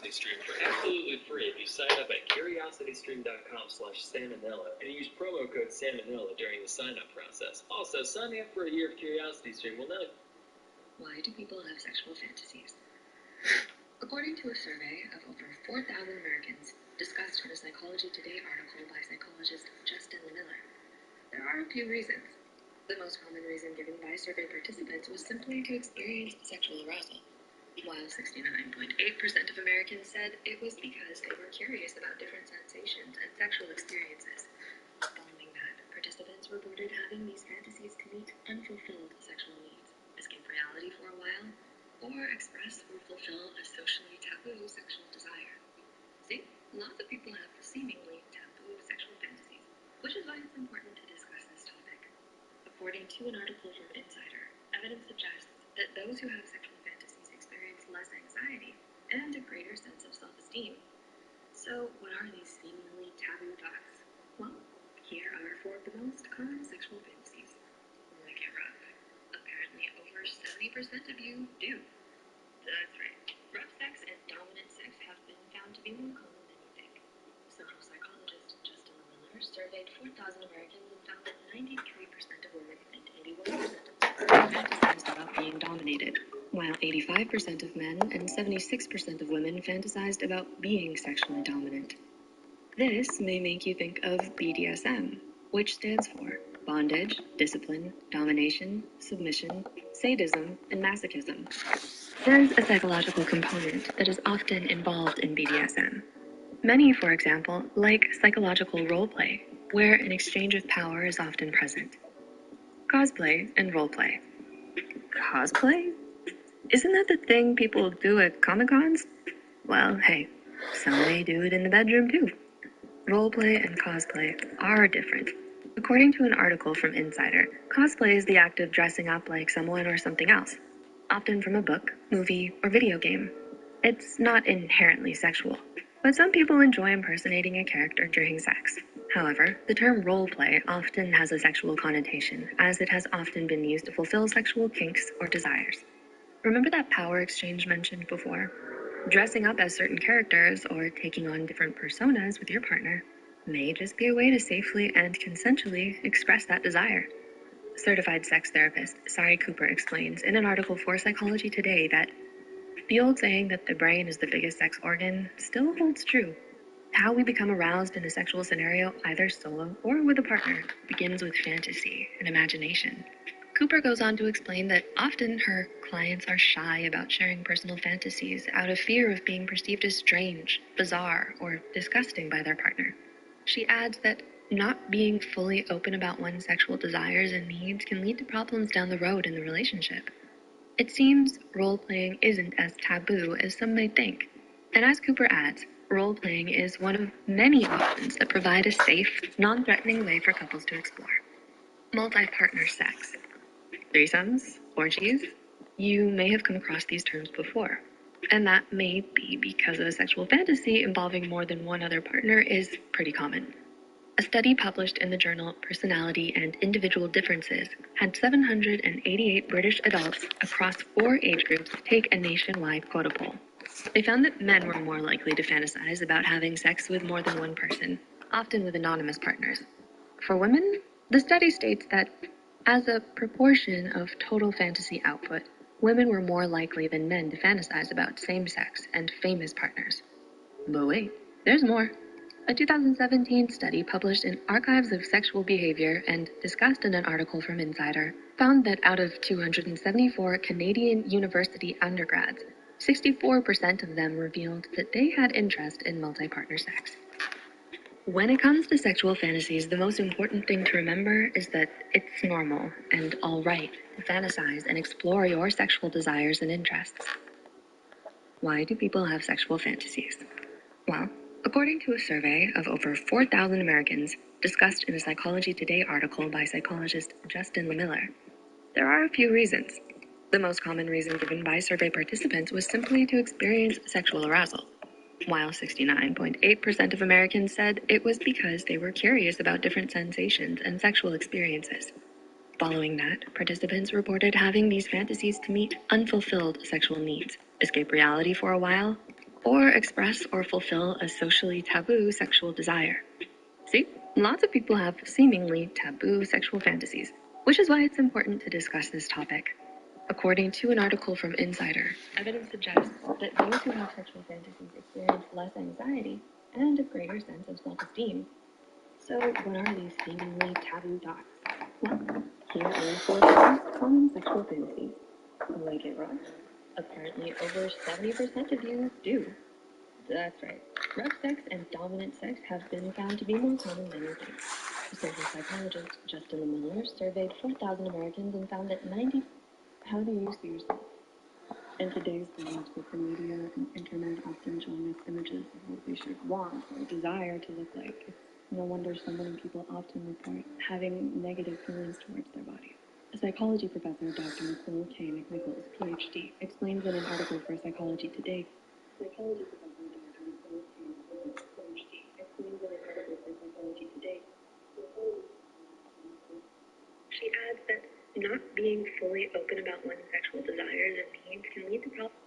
CuriosityStream for absolutely free if you sign up at curiositystream.com/salmonella and use promo code salmonella during the sign-up process. Also, signing up for a year of CuriosityStream will not... Why do people have sexual fantasies? According to a survey of over 4,000 Americans discussed in a Psychology Today article by psychologist Justin Miller, there are a few reasons. The most common reason given by survey participants was simply to experience sexual arousal, while 69.8% of Americans said it was because they were curious about different sensations and sexual experiences. Following that, participants reported having these fantasies to meet unfulfilled sexual needs, escape reality for a while, or express or fulfill a socially taboo sexual desire. See, lots of people have seemingly taboo sexual fantasies, which is why it's important to discuss this topic. According to an article from Insider, evidence suggests that those who have sexual fantasies experience less anxiety and a greater sense of self-esteem. So, what are these seemingly taboo thoughts? Well, here are 4 of the most common sexual fantasies. Lick it rough. Apparently, over 70% of you do. That's right. Rough sex and dominant sex have been found to be more common than you think. Social psychologist Justin Miller surveyed 4,000 Americans and found that 93% of women and 81% of men fantasized about being dominated, while 85% of men and 76% of women fantasized about being sexually dominant. This may make you think of BDSM, which stands for bondage, discipline, domination, submission, sadism, and masochism. There's a psychological component that is often involved in BDSM. Many, for example, like psychological roleplay, where an exchange of power is often present. Cosplay and roleplay. Cosplay? Isn't that the thing people do at Comic-Cons? Well, hey, some may do it in the bedroom too. Roleplay and cosplay are different. According to an article from Insider, cosplay is the act of dressing up like someone or something else, often from a book, movie, or video game. It's not inherently sexual, but some people enjoy impersonating a character during sex. However, the term roleplay often has a sexual connotation, as it has often been used to fulfill sexual kinks or desires. Remember that power exchange mentioned before? Dressing up as certain characters or taking on different personas with your partner may just be a way to safely and consensually express that desire. Certified sex therapist Sari Cooper explains in an article for Psychology Today that the old saying that the brain is the biggest sex organ still holds true. How we become aroused in a sexual scenario, either solo or with a partner, begins with fantasy and imagination. Cooper goes on to explain that often her clients are shy about sharing personal fantasies out of fear of being perceived as strange, bizarre, or disgusting by their partner. She adds that not being fully open about one's sexual desires and needs can lead to problems down the road in the relationship. It seems role-playing isn't as taboo as some may think. And as Cooper adds, role-playing is one of many options that provide a safe, non-threatening way for couples to explore. Multi-partner sex. Threesomes, orgies, you may have come across these terms before. And that may be because a sexual fantasy involving more than one other partner is pretty common. A study published in the journal Personality and Individual Differences had 788 British adults across 4 age groups take a nationwide quota poll. They found that men were more likely to fantasize about having sex with more than one person, often with anonymous partners. For women, the study states that as a proportion of total fantasy output, women were more likely than men to fantasize about same-sex and famous partners. But wait, there's more. A 2017 study published in Archives of Sexual Behavior and discussed in an article from Insider found that out of 274 Canadian university undergrads, 64% of them revealed that they had interest in multi-partner sex. When it comes to sexual fantasies, the most important thing to remember is that it's normal and all right to fantasize and explore your sexual desires and interests. Why do people have sexual fantasies? Well, according to a survey of over 4,000 Americans discussed in a Psychology Today article by psychologist Justin Miller, there are a few reasons. The most common reason given by survey participants was simply to experience sexual arousal, while 69.8% of Americans said it was because they were curious about different sensations and sexual experiences. Following that, participants reported having these fantasies to meet unfulfilled sexual needs, escape reality for a while, or express or fulfill a socially taboo sexual desire. See, lots of people have seemingly taboo sexual fantasies, which is why it's important to discuss this topic. According to an article from Insider, evidence suggests that those who have sexual fantasies experience less anxiety and a greater sense of self-esteem. So, what are these seemingly taboo thoughts? Well, here are 4 common sexual fantasies. Like it rough? Apparently, over 70% of you do. That's right. Rough sex and dominant sex have been found to be more common than you think. Social psychologist Justin Miller surveyed 4,000 Americans and found that 90. How do you see yourself? In today's world, with the media and internet often showing us images of what we should want or desire to look like, it's no wonder so many people often report having negative feelings towards their bodies. A psychology professor, Dr. Nicole K. McNichols, PhD, explains in an article for Psychology Today. Psychology professor Dr. Nicole K. McNichols, PhD, explains in an article for Psychology Today. She adds that not being fully open about one's sexual desires and needs can lead to problems.